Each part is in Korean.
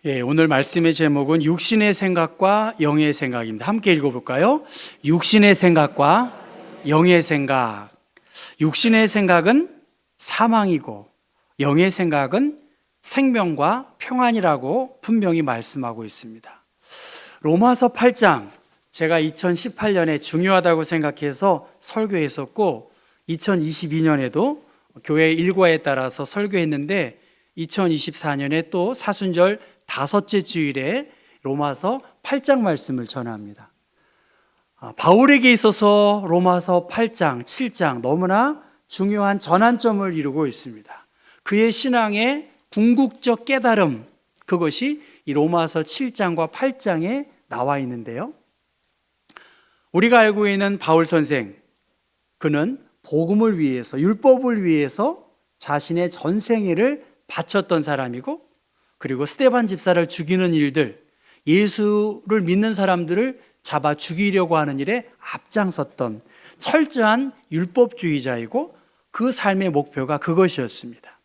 오늘 말씀의 제목은 육신의 생각과 영의 생각입니다. 함께 읽어볼까요? 육신의 생각과 영의 생각. 육신의 생각은 사망이고 영의 생각은 생명과 평안이라고 분명히 말씀하고 있습니다. 로마서 8장, 제가 2018년에 중요하다고 생각해서 설교했었고 2022년에도 교회 일과에 따라서 설교했는데 2024년에 또 사순절 5째 주일에 로마서 8장 말씀을 전합니다. 바울에게 있어서 로마서 8장, 7장 너무나 중요한 전환점을 이루고 있습니다. 그의 신앙의 궁극적 깨달음, 그것이 이 로마서 7장과 8장에 나와 있는데요. 우리가 알고 있는 바울 선생, 그는 복음을 위해서, 율법을 위해서 자신의 전생애를 바쳤던 사람이고, 그리고 스데반 집사를 죽이는 일들, 예수를 믿는 사람들을 잡아 죽이려고 하는 일에 앞장섰던 철저한 율법주의자이고 그 삶의 목표가 그것이었습니다.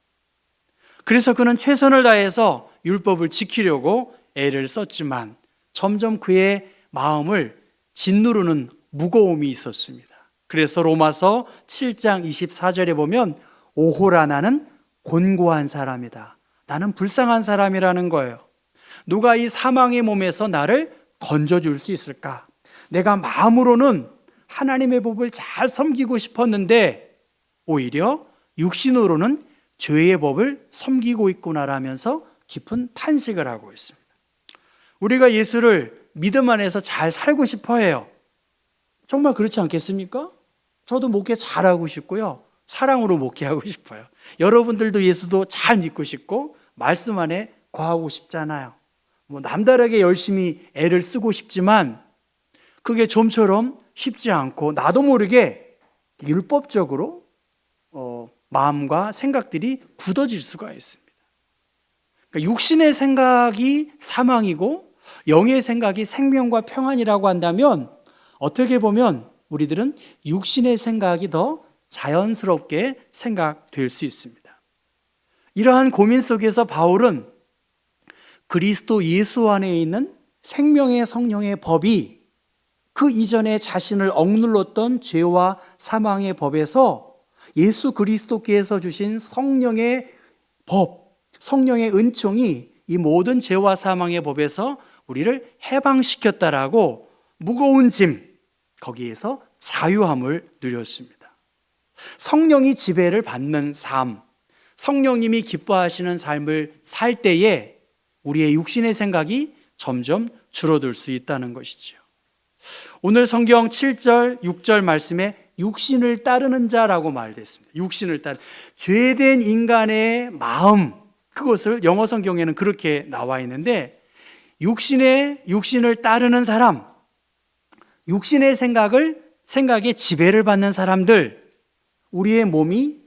그래서 그는 최선을 다해서 율법을 지키려고 애를 썼지만 점점 그의 마음을 짓누르는 무거움이 있었습니다. 그래서 로마서 7장 24절에 보면 오호라 나는 곤고한 사람이다. 나는 불쌍한 사람이라는 거예요. 누가 이 사망의 몸에서 나를 건져줄 수 있을까? 내가 마음으로는 하나님의 법을 잘 섬기고 싶었는데 오히려 육신으로는 죄의 법을 섬기고 있구나라면서 깊은 탄식을 하고 있습니다. 우리가 예수를 믿음 안에서 잘 살고 싶어 해요. 정말 그렇지 않겠습니까? 저도 목회 잘하고 싶고요. 사랑으로 목회하고 싶어요. 여러분들도 예수도 잘 믿고 싶고 말씀 안에 거하고 싶잖아요. 남다르게 열심히 애를 쓰고 싶지만 그게 좀처럼 쉽지 않고 나도 모르게 율법적으로 마음과 생각들이 굳어질 수가 있습니다. 그러니까 육신의 생각이 사망이고 영의 생각이 생명과 평안이라고 한다면 어떻게 보면 우리들은 육신의 생각이 더 자연스럽게 생각될 수 있습니다. 이러한 고민 속에서 바울은 그리스도 예수 안에 있는 생명의 성령의 법이 그 이전에 자신을 억눌렀던 죄와 사망의 법에서 예수 그리스도께서 주신 성령의 법, 성령의 은총이 이 모든 죄와 사망의 법에서 우리를 해방시켰다라고 무거운 짐, 거기에서 자유함을 누렸습니다. 성령이 지배를 받는 삶, 성령님이 기뻐하시는 삶을 살 때에 우리의 육신의 생각이 점점 줄어들 수 있다는 것이죠. 오늘 성경 7절, 6절 말씀에 육신을 따르는 자라고 말됐습니다. 육신을 따르는 죄된 인간의 마음, 그것을 영어 성경에는 그렇게 나와 있는데 육신을 따르는 사람, 육신의 생각에 지배를 받는 사람들, 우리의 몸이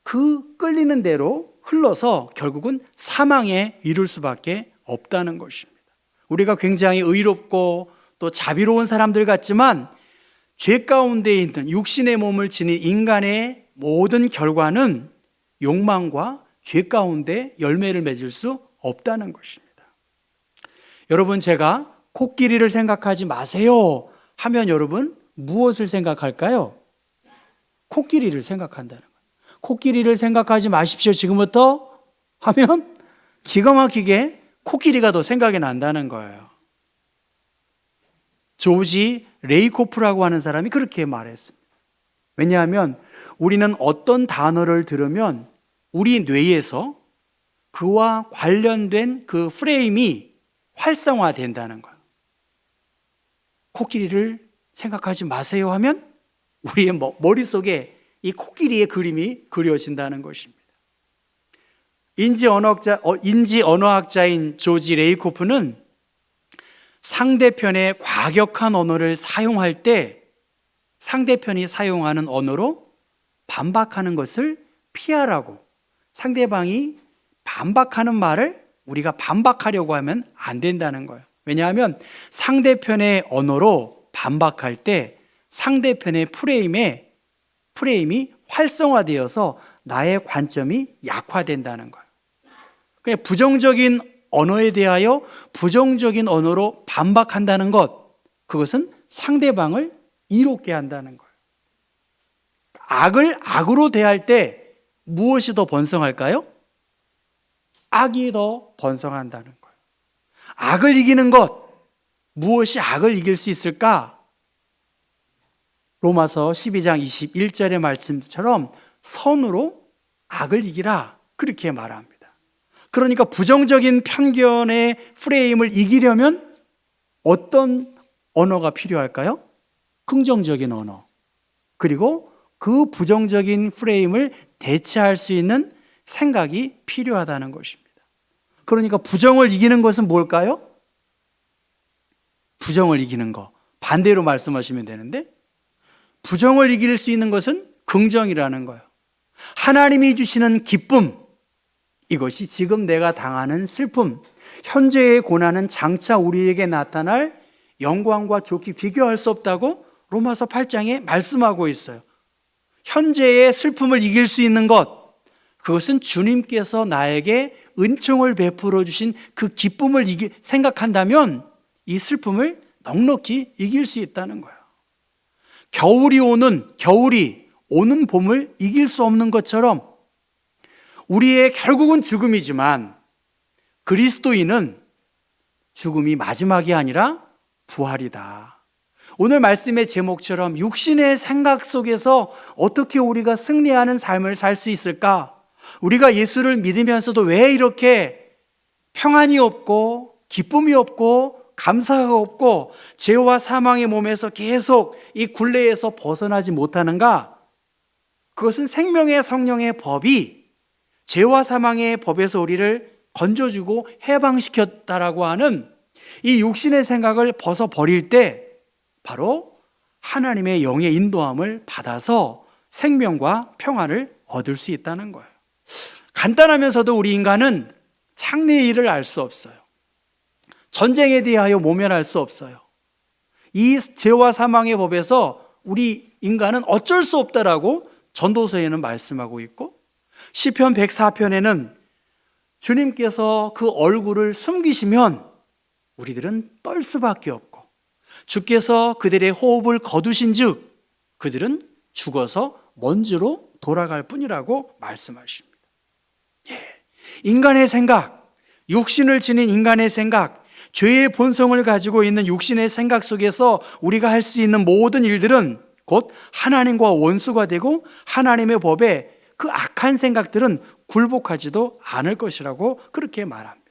그 끌리는 대로 흘러서 결국은 사망에 이를 수밖에 없다는 것입니다. 우리가 굉장히 의롭고 또 자비로운 사람들 같지만 죄 가운데 있는 육신의 몸을 지닌 인간의 모든 결과는 욕망과 죄 가운데 열매를 맺을 수 없다는 것입니다. 여러분, 제가 코끼리를 생각하지 마세요 하면 여러분 무엇을 생각할까요? 코끼리를 생각한다는 거예요. 코끼리를 생각하지 마십시오 지금부터 하면 기가 막히게 코끼리가 더 생각이 난다는 거예요. 조지 레이코프라고 하는 사람이 그렇게 말했습니다. 왜냐하면 우리는 어떤 단어를 들으면 우리 뇌에서 그와 관련된 그 프레임이 활성화된다는 거예요. 코끼리를 생각하지 마세요 하면 우리의 머릿속에 이 코끼리의 그림이 그려진다는 것입니다. 인지 언어학자인 조지 레이코프는 상대편의 과격한 언어를 사용할 때 상대편이 사용하는 언어로 반박하는 것을 피하라고, 상대방이 반박하는 말을 우리가 반박하려고 하면 안 된다는 거예요. 왜냐하면 상대편의 언어로 반박할 때 상대편의 프레임이 활성화되어서 나의 관점이 약화된다는 거예요. 그냥 부정적인 언어에 대하여 부정적인 언어로 반박한다는 것, 그것은 상대방을 이롭게 한다는 거예요. 악을 악으로 대할 때 무엇이 더 번성할까요? 악이 더 번성한다는 거예요. 악을 이기는 것, 무엇이 악을 이길 수 있을까? 로마서 12장 21절의 말씀처럼 선으로 악을 이기라, 그렇게 말합니다. 그러니까 부정적인 편견의 프레임을 이기려면 어떤 언어가 필요할까요? 긍정적인 언어. 그리고 그 부정적인 프레임을 대체할 수 있는 생각이 필요하다는 것입니다. 그러니까 부정을 이기는 것은 뭘까요? 부정을 이기는 거. 반대로 말씀하시면 되는데, 부정을 이길 수 있는 것은 긍정이라는 거예요. 하나님이 주시는 기쁨, 이것이 지금 내가 당하는 슬픔, 현재의 고난은 장차 우리에게 나타날 영광과 좋게 비교할 수 없다고 로마서 8장에 말씀하고 있어요. 현재의 슬픔을 이길 수 있는 것, 그것은 주님께서 나에게 은총을 베풀어 주신 그 기쁨을 생각한다면 이 슬픔을 넉넉히 이길 수 있다는 거예요. 겨울이 오는 봄을 이길 수 없는 것처럼 우리의 결국은 죽음이지만 그리스도인은 죽음이 마지막이 아니라 부활이다. 오늘 말씀의 제목처럼 육신의 생각 속에서 어떻게 우리가 승리하는 삶을 살 수 있을까? 우리가 예수를 믿으면서도 왜 이렇게 평안이 없고 기쁨이 없고 감사가 없고 죄와 사망의 몸에서 계속 이 굴레에서 벗어나지 못하는가? 그것은 생명의 성령의 법이 죄와 사망의 법에서 우리를 건져주고 해방시켰다라고 하는 이 육신의 생각을 벗어버릴 때 바로 하나님의 영의 인도함을 받아서 생명과 평안을 얻을 수 있다는 거예요. 간단하면서도 우리 인간은 창리의 일을 알 수 없어요. 전쟁에 대하여 모면할 수 없어요. 이 죄와 사망의 법에서 우리 인간은 어쩔 수 없다라고 전도서에는 말씀하고 있고, 시편 104편에는 주님께서 그 얼굴을 숨기시면 우리들은 떨 수밖에 없고, 주께서 그들의 호흡을 거두신 즉 그들은 죽어서 먼지로 돌아갈 뿐이라고 말씀하십니다. 인간의 생각, 육신을 지닌 인간의 생각, 죄의 본성을 가지고 있는 육신의 생각 속에서 우리가 할 수 있는 모든 일들은 곧 하나님과 원수가 되고 하나님의 법에 그 악한 생각들은 굴복하지도 않을 것이라고 그렇게 말합니다.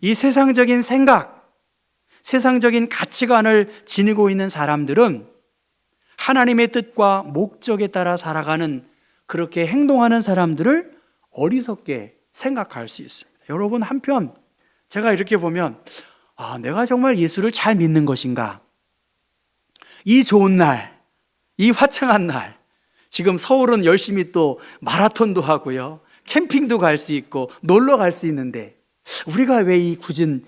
이 세상적인 생각, 세상적인 가치관을 지니고 있는 사람들은 하나님의 뜻과 목적에 따라 살아가는, 그렇게 행동하는 사람들을 어리석게 생각할 수 있습니다. 여러분, 한편 제가 이렇게 보면 내가 정말 예수를 잘 믿는 것인가? 이 좋은 날, 이 화창한 날, 지금 서울은 열심히 또 마라톤도 하고요, 캠핑도 갈 수 있고 놀러 갈 수 있는데 우리가 왜 굳이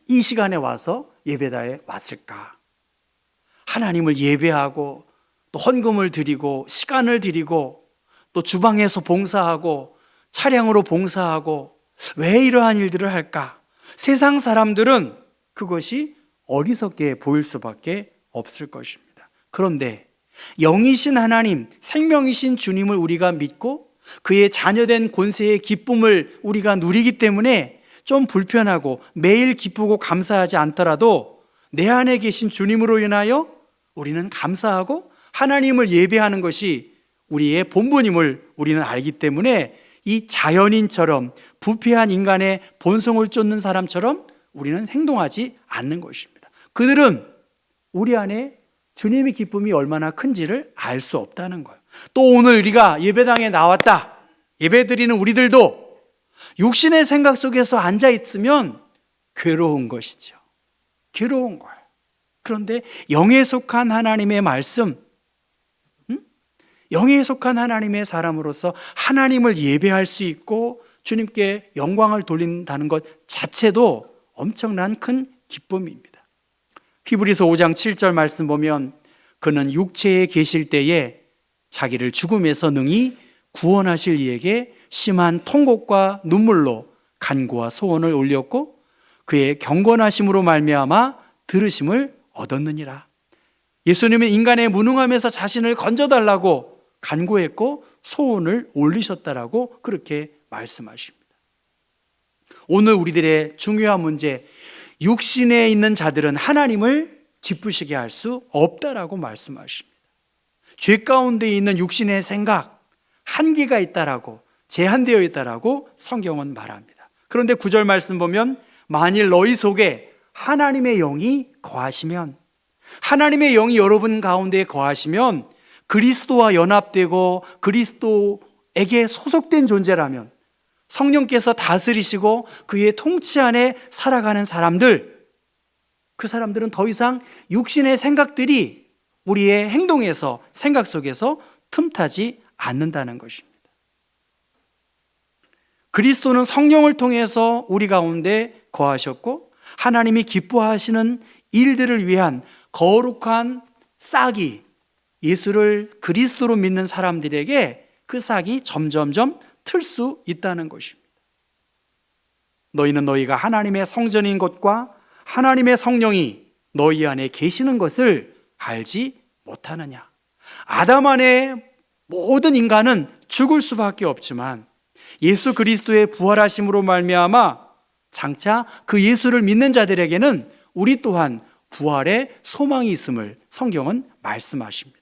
이 시간에 와서 예배당에 왔을까? 하나님을 예배하고 또 헌금을 드리고 시간을 드리고 또 주방에서 봉사하고 차량으로 봉사하고 왜 이러한 일들을 할까? 세상 사람들은 그것이 어리석게 보일 수밖에 없을 것입니다. 그런데 영이신 하나님, 생명이신 주님을 우리가 믿고 그의 자녀된 권세의 기쁨을 우리가 누리기 때문에 좀 불편하고 매일 기쁘고 감사하지 않더라도 내 안에 계신 주님으로 인하여 우리는 감사하고 하나님을 예배하는 것이 우리의 본분임을 우리는 알기 때문에 이 자연인처럼 부패한 인간의 본성을 쫓는 사람처럼 우리는 행동하지 않는 것입니다. 그들은 우리 안에 주님의 기쁨이 얼마나 큰지를 알 수 없다는 거예요. 또 오늘 우리가 예배당에 나왔다, 예배드리는 우리들도 육신의 생각 속에서 앉아 있으면 괴로운 것이죠. 괴로운 거예요. 그런데 영에 속한 하나님의 말씀, 영에 속한 하나님의 사람으로서 하나님을 예배할 수 있고 주님께 영광을 돌린다는 것 자체도 엄청난 큰 기쁨입니다. 히브리서 5장 7절 말씀 보면 그는 육체에 계실 때에 자기를 죽음에서 능히 구원하실 이에게 심한 통곡과 눈물로 간구와 소원을 올렸고 그의 경건하심으로 말미암아 들으심을 얻었느니라. 예수님은 인간의 무능함에서 자신을 건져달라고 간구했고 소원을 올리셨다라고 그렇게 말씀하십니다. 오늘 우리들의 중요한 문제, 육신에 있는 자들은 하나님을 기쁘시게 할 수 없다라고 말씀하십니다. 죄 가운데 있는 육신의 생각, 한계가 있다라고, 제한되어 있다라고 성경은 말합니다. 그런데 9절 말씀 보면 만일 너희 속에 하나님의 영이 거하시면, 하나님의 영이 여러분 가운데 거하시면 그리스도와 연합되고 그리스도에게 소속된 존재라면 성령께서 다스리시고 그의 통치 안에 살아가는 사람들, 그 사람들은 더 이상 육신의 생각들이 우리의 행동에서, 생각 속에서 틈타지 않는다는 것입니다. 그리스도는 성령을 통해서 우리 가운데 거하셨고 하나님이 기뻐하시는 일들을 위한 거룩한 싹이 예수를 그리스도로 믿는 사람들에게 그 싹이 점점점 틀 수 있다는 것입니다. 너희는 너희가 하나님의 성전인 것과 하나님의 성령이 너희 안에 계시는 것을 알지 못하느냐. 아담 안에 모든 인간은 죽을 수밖에 없지만 예수 그리스도의 부활하심으로 말미암아 장차 그 예수를 믿는 자들에게는 우리 또한 부활의 소망이 있음을 성경은 말씀하십니다.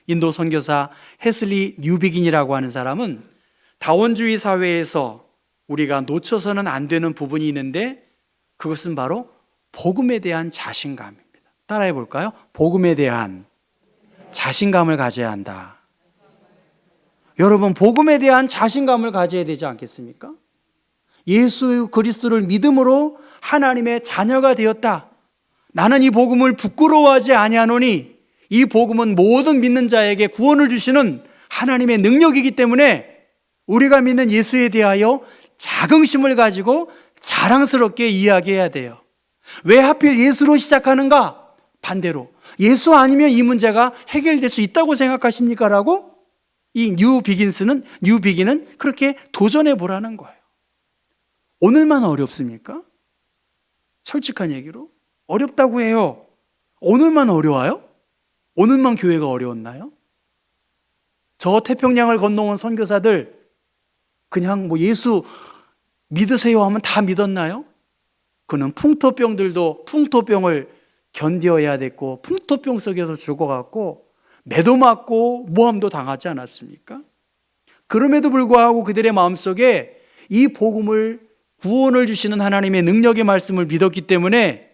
인도 선교사 헤슬리 뉴비긴이라고 하는 사람은 다원주의 사회에서 우리가 놓쳐서는 안 되는 부분이 있는데 그것은 바로 복음에 대한 자신감입니다. 따라해 볼까요? 복음에 대한 자신감을 가져야 한다. 여러분, 복음에 대한 자신감을 가져야 되지 않겠습니까? 예수 그리스도를 믿음으로 하나님의 자녀가 되었다. 나는 이 복음을 부끄러워하지 아니하노니 이 복음은 모든 믿는 자에게 구원을 주시는 하나님의 능력이기 때문에 우리가 믿는 예수에 대하여 자긍심을 가지고 자랑스럽게 이야기해야 돼요. 왜 하필 예수로 시작하는가? 반대로 예수 아니면 이 문제가 해결될 수 있다고 생각하십니까? 라고 이 뉴비긴은 그렇게 도전해 보라는 거예요. 오늘만 어렵습니까? 솔직한 얘기로 어렵다고 해요. 오늘만 어려워요? 오늘만 교회가 어려웠나요? 저 태평양을 건너온 선교사들 그냥 뭐 예수 믿으세요 하면 다 믿었나요? 그는 풍토병들도 풍토병을 견뎌야 됐고 풍토병 속에서 죽어갔고 매도 맞고 모함도 당하지 않았습니까? 그럼에도 불구하고 그들의 마음속에 이 복음을 구원을 주시는 하나님의 능력의 말씀을 믿었기 때문에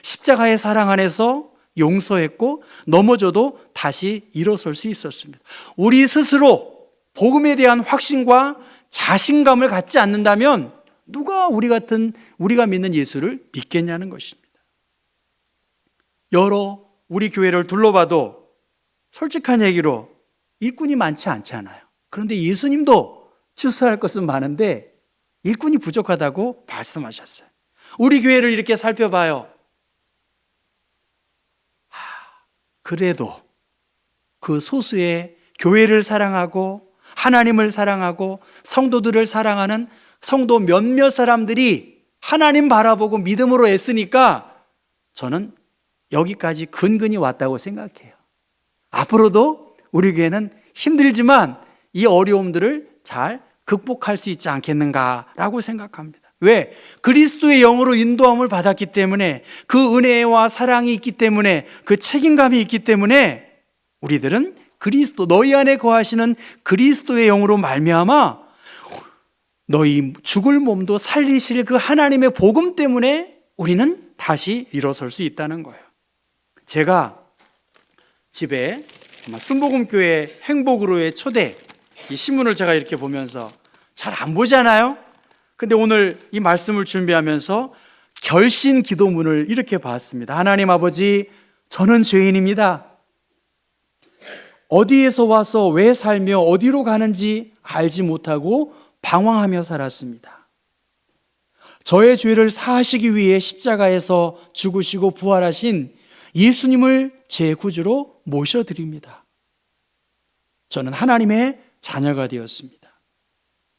십자가의 사랑 안에서 용서했고 넘어져도 다시 일어설 수 있었습니다. 우리 스스로 복음에 대한 확신과 자신감을 갖지 않는다면 누가 우리가 믿는 예수를 믿겠냐는 것입니다. 여러 우리 교회를 둘러봐도 솔직한 얘기로 일꾼이 많지 않잖아요. 그런데 예수님도 추수할 것은 많은데 일꾼이 부족하다고 말씀하셨어요. 우리 교회를 이렇게 살펴봐요. 그래도 그 소수의 교회를 사랑하고 하나님을 사랑하고 성도들을 사랑하는 성도 몇몇 사람들이 하나님 바라보고 믿음으로 애쓰니까 저는 여기까지 근근히 왔다고 생각해요. 앞으로도 우리 교회는 힘들지만 이 어려움들을 잘 극복할 수 있지 않겠는가라고 생각합니다. 왜? 그리스도의 영으로 인도함을 받았기 때문에, 그 은혜와 사랑이 있기 때문에, 그 책임감이 있기 때문에 우리들은 그리스도, 너희 안에 거하시는 그리스도의 영으로 말미암아 너희 죽을 몸도 살리실 그 하나님의 복음 때문에 우리는 다시 일어설 수 있다는 거예요. 제가 집에 순복음교회 행복으로의 초대 이 신문을 제가 이렇게 보면서 잘 안 보잖아요. 근데 오늘 이 말씀을 준비하면서 결신 기도문을 이렇게 봤습니다. 하나님 아버지, 저는 죄인입니다. 어디에서 와서 왜 살며 어디로 가는지 알지 못하고 방황하며 살았습니다. 저의 죄를 사하시기 위해 십자가에서 죽으시고 부활하신 예수님을 제 구주로 모셔드립니다. 저는 하나님의 자녀가 되었습니다.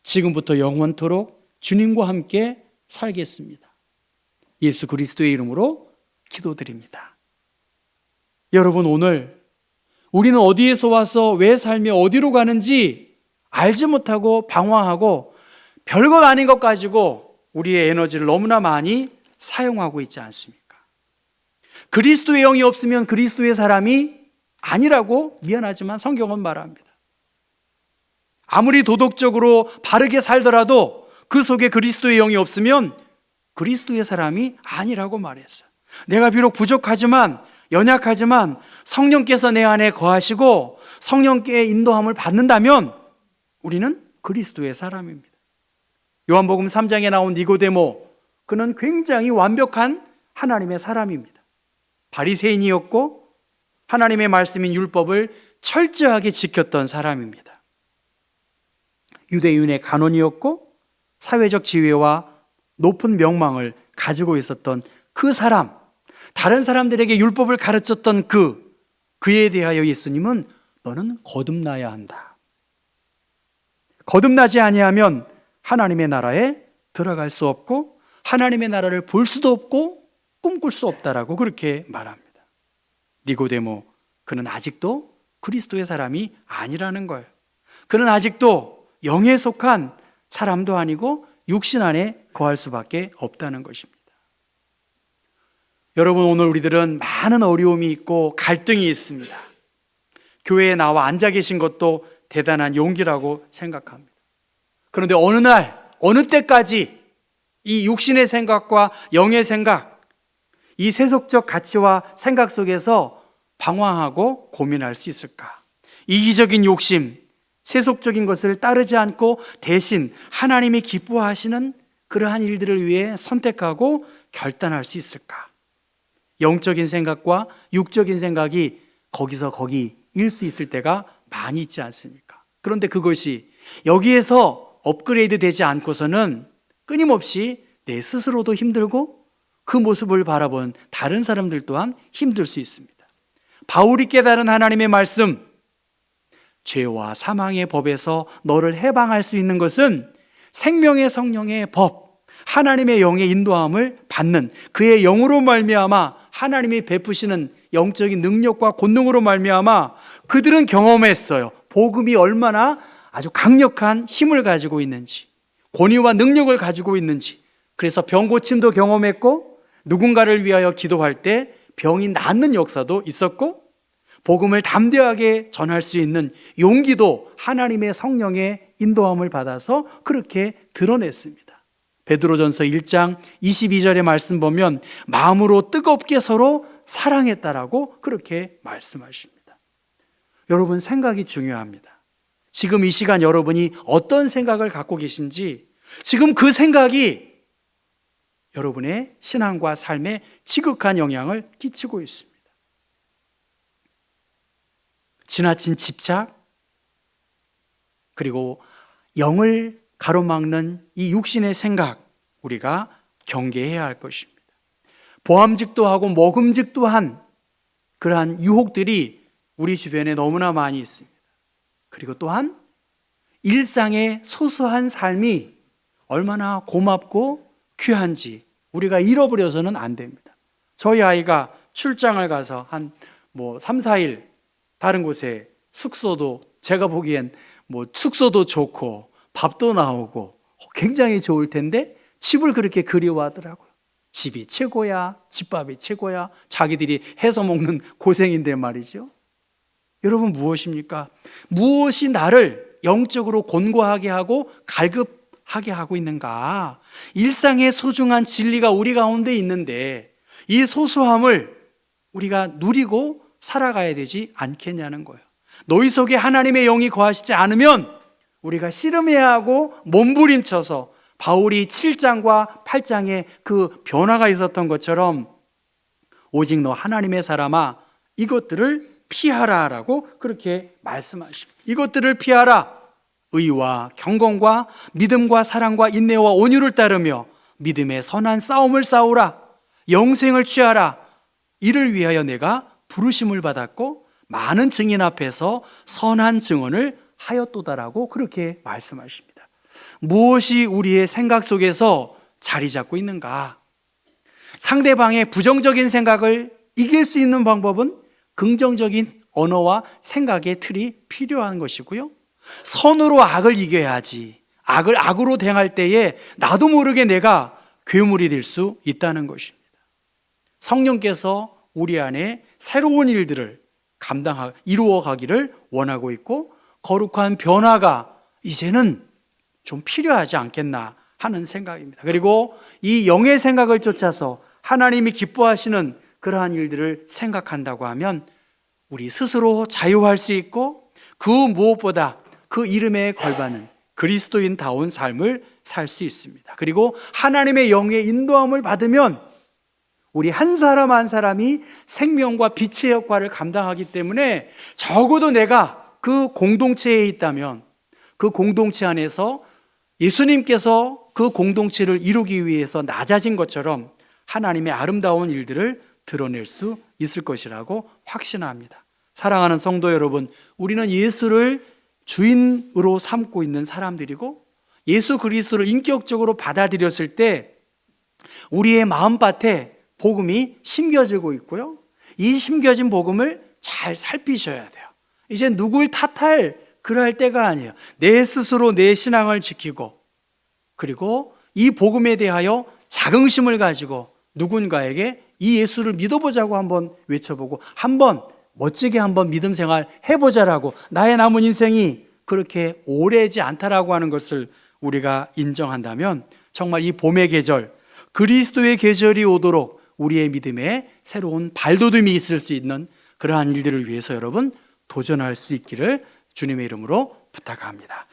지금부터 영원토록 주님과 함께 살겠습니다. 예수 그리스도의 이름으로 기도드립니다. 여러분, 오늘 우리는 어디에서 와서 왜 살며 어디로 가는지 알지 못하고 방황하고 별것 아닌 것 가지고 우리의 에너지를 너무나 많이 사용하고 있지 않습니까? 그리스도의 영이 없으면 그리스도의 사람이 아니라고 미안하지만 성경은 말합니다. 아무리 도덕적으로 바르게 살더라도 그 속에 그리스도의 영이 없으면 그리스도의 사람이 아니라고 말했어요. 내가 비록 부족하지만, 연약하지만 성령께서 내 안에 거하시고 성령께의 인도함을 받는다면 우리는 그리스도의 사람입니다. 요한복음 3장에 나온 니고데모, 그는 굉장히 완벽한 하나님의 사람입니다. 바리새인이었고 하나님의 말씀인 율법을 철저하게 지켰던 사람입니다. 유대인의 간원이었고 사회적 지위와 높은 명망을 가지고 있었던 그 사람, 다른 사람들에게 율법을 가르쳤던 그에 대하여 예수님은 너는 거듭나야 한다. 거듭나지 아니하면 하나님의 나라에 들어갈 수 없고 하나님의 나라를 볼 수도 없고 꿈꿀 수 없다라고 그렇게 말합니다. 니고데모, 그는 아직도 그리스도의 사람이 아니라는 거예요. 그는 아직도 영에 속한 사람도 아니고 육신 안에 거할 수밖에 없다는 것입니다. 여러분, 오늘 우리들은 많은 어려움이 있고 갈등이 있습니다. 교회에 나와 앉아 계신 것도 대단한 용기라고 생각합니다. 그런데 어느 날, 어느 때까지 이 육신의 생각과 영의 생각, 이 세속적 가치와 생각 속에서 방황하고 고민할 수 있을까? 이기적인 욕심, 세속적인 것을 따르지 않고 대신 하나님이 기뻐하시는 그러한 일들을 위해 선택하고 결단할 수 있을까? 영적인 생각과 육적인 생각이 거기서 거기일 수 있을 때가 많이 있지 않습니까? 그런데 그것이 여기에서 업그레이드 되지 않고서는 끊임없이 내 스스로도 힘들고 그 모습을 바라본 다른 사람들 또한 힘들 수 있습니다. 바울이 깨달은 하나님의 말씀, 죄와 사망의 법에서 너를 해방할 수 있는 것은 생명의 성령의 법, 하나님의 영의 인도함을 받는 그의 영으로 말미암아 하나님이 베푸시는 영적인 능력과 권능으로 말미암아 그들은 경험했어요. 복음이 얼마나 아주 강력한 힘을 가지고 있는지, 권위와 능력을 가지고 있는지. 그래서 병 고침도 경험했고 누군가를 위하여 기도할 때 병이 낫는 역사도 있었고 복음을 담대하게 전할 수 있는 용기도 하나님의 성령의 인도함을 받아서 그렇게 드러냈습니다. 베드로전서 1장 22절의 말씀 보면 마음으로 뜨겁게 서로 사랑했다라고 그렇게 말씀하십니다. 여러분, 생각이 중요합니다. 지금 이 시간 여러분이 어떤 생각을 갖고 계신지, 지금 그 생각이 여러분의 신앙과 삶에 지극한 영향을 끼치고 있습니다. 지나친 집착, 그리고 영을 가로막는 이 육신의 생각, 우리가 경계해야 할 것입니다. 보암직도 하고 먹음직도 한 그러한 유혹들이 우리 주변에 너무나 많이 있습니다. 그리고 또한 일상의 소소한 삶이 얼마나 고맙고 귀한지 우리가 잃어버려서는 안 됩니다. 저희 아이가 출장을 가서 한 3, 4일 다른 곳에 숙소도, 제가 보기엔 숙소도 좋고 밥도 나오고 굉장히 좋을 텐데 집을 그렇게 그리워하더라고요. 집이 최고야, 집밥이 최고야, 자기들이 해서 먹는 고생인데 말이죠. 여러분, 무엇입니까? 무엇이 나를 영적으로 곤고하게 하고 갈급하게 하고 있는가? 일상의 소중한 진리가 우리 가운데 있는데 이 소소함을 우리가 누리고 살아가야 되지 않겠냐는 거예요. 너희 속에 하나님의 영이 거하시지 않으면 우리가 씨름해야 하고 몸부림쳐서 바울이 7장과 8장에 그 변화가 있었던 것처럼 오직 너 하나님의 사람아 이것들을 피하라라고 그렇게 말씀하십니다. 이것들을 피하라. 의와 경건과 믿음과 사랑과 인내와 온유를 따르며 믿음의 선한 싸움을 싸우라. 영생을 취하라. 이를 위하여 내가 부르심을 받았고 많은 증인 앞에서 선한 증언을 하였도다라고 그렇게 말씀하십니다. 무엇이 우리의 생각 속에서 자리 잡고 있는가? 상대방의 부정적인 생각을 이길 수 있는 방법은 긍정적인 언어와 생각의 틀이 필요한 것이고요. 선으로 악을 이겨야지. 악을 악으로 대할 때에 나도 모르게 내가 괴물이 될 수 있다는 것입니다. 성령께서 우리 안에 새로운 일들을 이루어 가기를 원하고 있고, 거룩한 변화가 이제는 좀 필요하지 않겠나 하는 생각입니다. 그리고 이 영의 생각을 쫓아서 하나님이 기뻐하시는 그러한 일들을 생각한다고 하면 우리 스스로 자유할 수 있고, 그 무엇보다 그 이름에 걸맞는 그리스도인다운 삶을 살 수 있습니다. 그리고 하나님의 영의 인도함을 받으면 우리 한 사람 한 사람이 생명과 빛의 역할을 감당하기 때문에, 적어도 내가 그 공동체에 있다면 그 공동체 안에서 예수님께서 그 공동체를 이루기 위해서 낮아진 것처럼 하나님의 아름다운 일들을 드러낼 수 있을 것이라고 확신합니다. 사랑하는 성도 여러분, 우리는 예수를 주인으로 삼고 있는 사람들이고, 예수 그리스도를 인격적으로 받아들였을 때 우리의 마음밭에 복음이 심겨지고 있고요. 이 심겨진 복음을 잘 살피셔야 돼요. 이제 누굴 탓할 그럴 때가 아니에요. 내 스스로 내 신앙을 지키고, 그리고 이 복음에 대하여 자긍심을 가지고 누군가에게 이 예수를 믿어보자고 한번 외쳐보고, 한번 멋지게 한번 믿음 생활 해보자라고, 나의 남은 인생이 그렇게 오래지 않다라고 하는 것을 우리가 인정한다면, 정말 이 봄의 계절, 그리스도의 계절이 오도록 우리의 믿음에 새로운 발돋움이 있을 수 있는 그러한 일들을 위해서 여러분 도전할 수 있기를 주님의 이름으로 부탁합니다.